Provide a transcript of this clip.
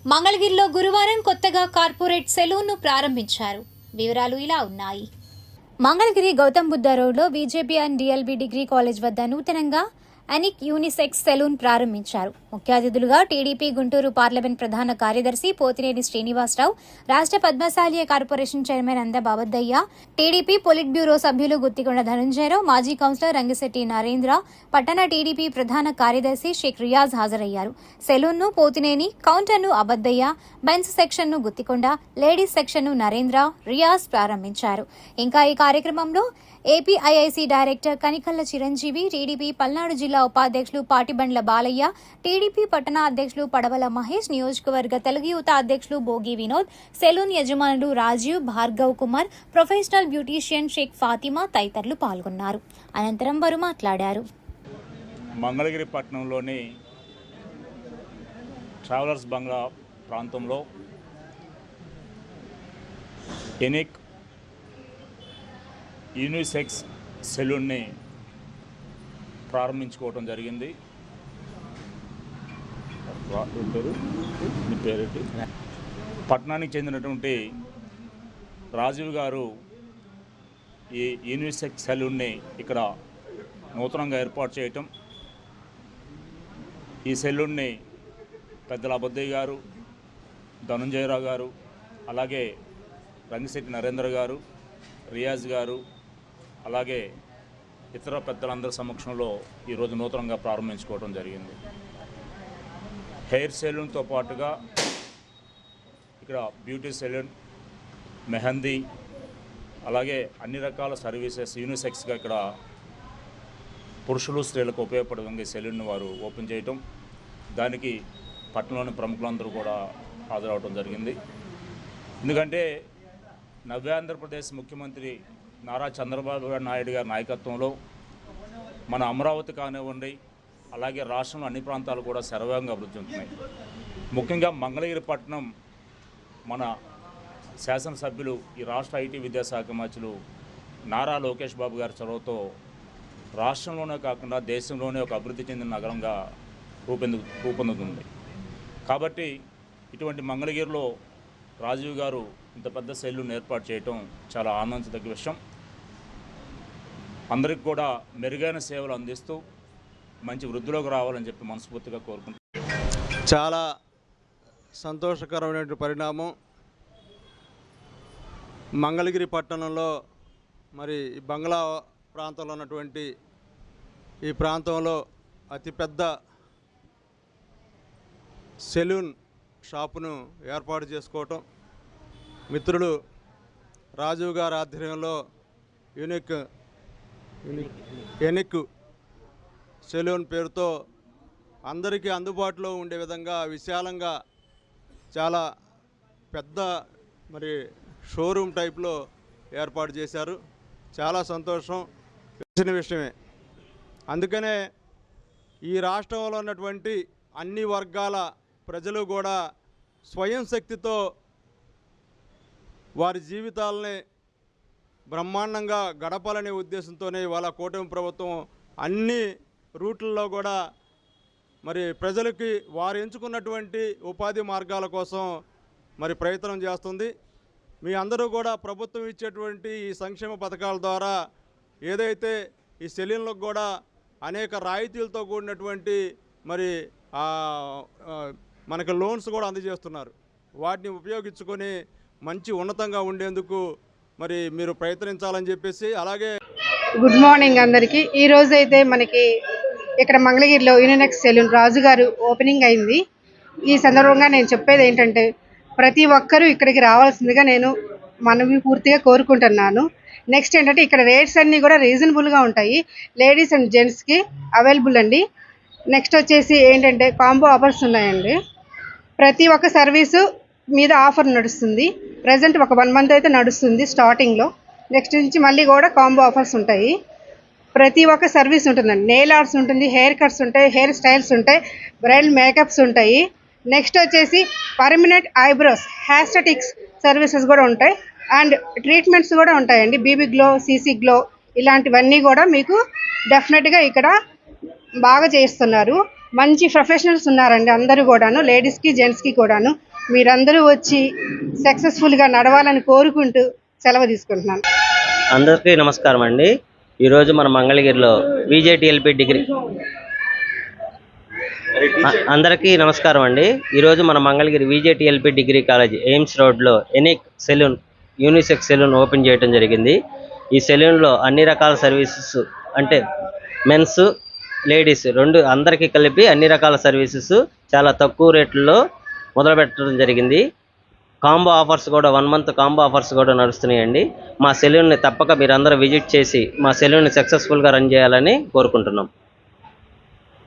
మంగళగిరిలో గురువారం కొత్తగా కార్పొరేట్ సెలూన్ను ప్రారంభించారు. వివరాలు ఇలా ఉన్నాయి. మంగళగిరి గౌతమ్ బుద్ధ రోడ్లో బీజేపీ అండ్ డిఎల్బీ డిగ్రీ కాలేజ్ వద్ద నూతనంగా అనిక్ యూనిసెక్స్ సెలూన్ ప్రారంభించారు. ముఖ్య అతిథులుగా టీడీపీ గుంటూరు పార్లమెంట్ ప్రధాన కార్యదర్శి పోతినేని శ్రీనివాసరావు, రాష్ట్ర పద్మశాలి కార్పొరేషన్ చైర్మన్ అంద బాబద్దయ్య, టీడీపీ పొలిట్ బ్యూరో సభ్యులు గుత్తికొండ ధనంజయరావు, మాజీ కౌన్సిలర్ రంగిశెట్టి నరేంద్ర, పట్టణ టీడీపీ ప్రధాన కార్యదర్శి షేక్ రియాజ్ హాజరయ్యారు. సెలూన్ను పోతినేని, కౌంటర్ను అబద్దయ్య, బెన్స్ సెక్షన్ను గుత్తికొండ, లేడీస్ సెక్షన్ను నరేంద్ర, రియాజ్ ప్రారంభించారు. ఇంకా ఈ కార్యక్రమంలో ఏపీఐఐసీ డైరెక్టర్ కనికల్ల చిరంజీవి, టీడీపీ పల్నాడు జిల్లా ఉపాధ్యక్షులు పాటిబండ్ల బాలయ్య, టీడీపీ పట్టణ అధ్యక్షులు పడవల మహేష్, నియోజకవర్గ తెలుగు యువత అధ్యక్షులు భోగి వినోద్, సెలూన్ యజమానులు రాజీవ్, భార్గవ్ కుమార్, ప్రొఫెషనల్ బ్యూటీషియన్ షేక్ ఫాతిమా తదితరులు పాల్గొన్నారు. అనంతరం వారు మాట్లాడారు. మంగళగిరి పట్టణంలోని ట్రావెలర్స్ బంగ్లా ప్రాంతంలో ఎనిక్ యూనిసెక్స్ సెలూన్ని ప్రారంభించుకోవడం జరిగింది. పట్టణానికి చెందినటువంటి రాజీవ్ గారు ఈ యూనిసెక్స్ సెలూన్ని ఇక్కడ నూతనంగా ఏర్పాటు చేయటం, ఈ సెలూన్ని పెద్దల అబద్దయ్య గారు, ధనంజయరావు గారు, అలాగే రంగిశెట్టి నరేంద్ర గారు, రియాజ్ గారు, అలాగే ఇతర పెద్దలందరి సమక్షంలో ఈరోజు నూతనంగా ప్రారంభించుకోవడం జరిగింది. హెయిర్ సెలూన్తో పాటుగా ఇక్కడ బ్యూటీ సెలూన్, మెహందీ, అలాగే అన్ని రకాల సర్వీసెస్ యూనిసెక్స్గా ఇక్కడ పురుషులు స్త్రీలకు ఉపయోగపడే విధంగా ఈ సెలూన్ను వారు ఓపెన్ చేయటం, దానికి పట్టణంలోని ప్రముఖులందరూ కూడా హాజరవడం జరిగింది. ఎందుకంటే నవ్య ఆంధ్రప్రదేశ్ ముఖ్యమంత్రి నారా చంద్రబాబు నాయుడు గారి నాయకత్వంలో మన అమరావతి కానివ్వండి, అలాగే రాష్ట్రంలో అన్ని ప్రాంతాలు కూడా శరవేగంగా అభివృద్ధి చెందుతున్నాయి. ముఖ్యంగా మంగళగిరి పట్టణం మన శాసనసభ్యులు, ఈ రాష్ట్ర ఐటీ విద్యాశాఖ మంత్రులు నారా లోకేష్ బాబు గారి చొరవతో రాష్ట్రంలోనే కాకుండా దేశంలోనే ఒక అభివృద్ధి చెందిన నగరంగా రూపొందుతుంది. కాబట్టి ఇటువంటి మంగళగిరిలో రాజీవ్ గారు ఇంత పెద్ద సెలూన్ ఏర్పాటు చేయటం చాలా ఆనందించదగ్గ విషయం. అందరికి కూడా మెరుగైన సేవలు అందిస్తూ మంచి వృద్ధిలోకి రావాలని చెప్పి మనస్ఫూర్తిగా కోరుకుంటున్నాను. చాలా సంతోషకరమైన పరిణామం. మంగళగిరి పట్టణంలో మరి ఈ బంగ్లా ప్రాంతంలో ఉన్నటువంటి ఈ ప్రాంతంలో అతిపెద్ద సెలూన్ షాపును ఏర్పాటు చేసుకోవటం, మిత్రులు రాజీవ్ గారి ఆధ్వర్యంలో ఎనిక్ సెలూన్ పేరుతో అందరికీ అందుబాటులో ఉండే విధంగా విశాలంగా చాలా పెద్ద మరి షోరూమ్ టైప్లో ఏర్పాటు చేశారు. చాలా సంతోషం, తెలిసిన విషయమే. అందుకనే ఈ రాష్ట్రంలో ఉన్నటువంటి అన్ని వర్గాల ప్రజలు కూడా స్వయం శక్తితో వారి జీవితాలని బ్రహ్మాండంగా గడపాలనే ఉద్దేశంతోనే ఇవాళ కూటమి ప్రభుత్వం అన్ని రూట్లలో కూడా మరి ప్రజలకి వారు ఎంచుకున్నటువంటి ఉపాధి మార్గాల కోసం మరి ప్రయత్నం చేస్తుంది. మీ అందరూ కూడా ప్రభుత్వం ఇచ్చేటువంటి ఈ సంక్షేమ పథకాల ద్వారా ఏదైతే ఈ సెలూన్లకు కూడా అనేక రాయితీలతో కూడినటువంటి మరి మనకు లోన్స్ కూడా అందజేస్తున్నారు. వాటిని ఉపయోగించుకొని మంచి ఉన్నతంగా ఉండేందుకు మరి మీరు ప్రయత్నించాలని చెప్పేసి, అలాగే గుడ్ మార్నింగ్ అందరికీ. ఈరోజు అయితే మనకి ఇక్కడ మంగళగిరిలో యూనిసెక్స్ సెలూన్ రాజుగారు ఓపెనింగ్ అయింది. ఈ సందర్భంగా నేను చెప్పేది ఏంటంటే ప్రతి ఒక్కరూ ఇక్కడికి రావాల్సిందిగా నేను మనవి పూర్తిగా కోరుకుంటున్నాను. నెక్స్ట్ ఏంటంటే ఇక్కడ రేట్స్ అన్నీ కూడా రీజనబుల్గా ఉంటాయి. లేడీస్ అండ్ జెంట్స్కి అవైలబుల్ అండి. నెక్స్ట్ వచ్చేసి ఏంటంటే కాంబో ఆఫర్స్ ఉన్నాయండి. ప్రతి ఒక్క సర్వీసు మీద ఆఫర్ నడుస్తుంది. ప్రజెంట్ ఒక 1 month అయితే నడుస్తుంది స్టార్టింగ్లో. నెక్స్ట్ నుంచి మళ్ళీ కూడా కాంబో ఆఫర్స్ ఉంటాయి. ప్రతి ఒక్క సర్వీస్ ఉంటుందండి. నెయిల్ ఆర్ట్స్ ఉంటుంది, హెయిర్ కట్స్ ఉంటాయి, హెయిర్ స్టైల్స్ ఉంటాయి, బ్రైడల్ మేకప్స్ ఉంటాయి. నెక్స్ట్ వచ్చేసి పర్మనెంట్ ఐబ్రోస్, హ్యాస్టెటిక్స్ సర్వీసెస్ కూడా ఉంటాయి. అండ్ ట్రీట్మెంట్స్ కూడా ఉంటాయండి. బీబీ గ్లో, సీసీ గ్లో ఇలాంటివన్నీ కూడా మీకు డెఫినెట్గా ఇక్కడ బాగా చేస్తున్నారు. మంచి ప్రొఫెషనల్స్ ఉన్నారండి అందరూ కూడాను, లేడీస్కి జెంట్స్కి కూడాను. మీరందరూ వచ్చి సక్సెస్ఫుల్గా నడవాలని కోరుకుంటూ సెలవు తీసుకుంటున్నాను. అందరికీ నమస్కారం అండి. ఈరోజు మన మంగళగిరిలో విజేటిఎల్పి డిగ్రీ అందరికీ నమస్కారం అండి. ఈరోజు మన మంగళగిరి విజేటిఎల్పి డిగ్రీ కాలేజ్ ఎయిమ్స్ రోడ్లో ఎనిక్ సెలూన్ యూనిసెక్స్ సెలూన్ ఓపెన్ చేయడం జరిగింది. ఈ సెలూన్లో అన్ని రకాల సర్వీసెస్ అంటే మెన్స్ లేడీస్ రెండు అందరికీ కలిపి అన్ని రకాల సర్వీసెస్ చాలా తక్కువ రేట్లలో మొదలు పెట్టడం జరిగింది. కాంబో ఆఫర్స్ కూడా 1 month కాంబో ఆఫర్స్ కూడా నడుస్తున్నాయండి. మా సెలూన్ని తప్పక మీరందరూ విజిట్ చేసి మా సెలూన్ని సక్సెస్ఫుల్గా రన్ చేయాలని కోరుకుంటున్నాం.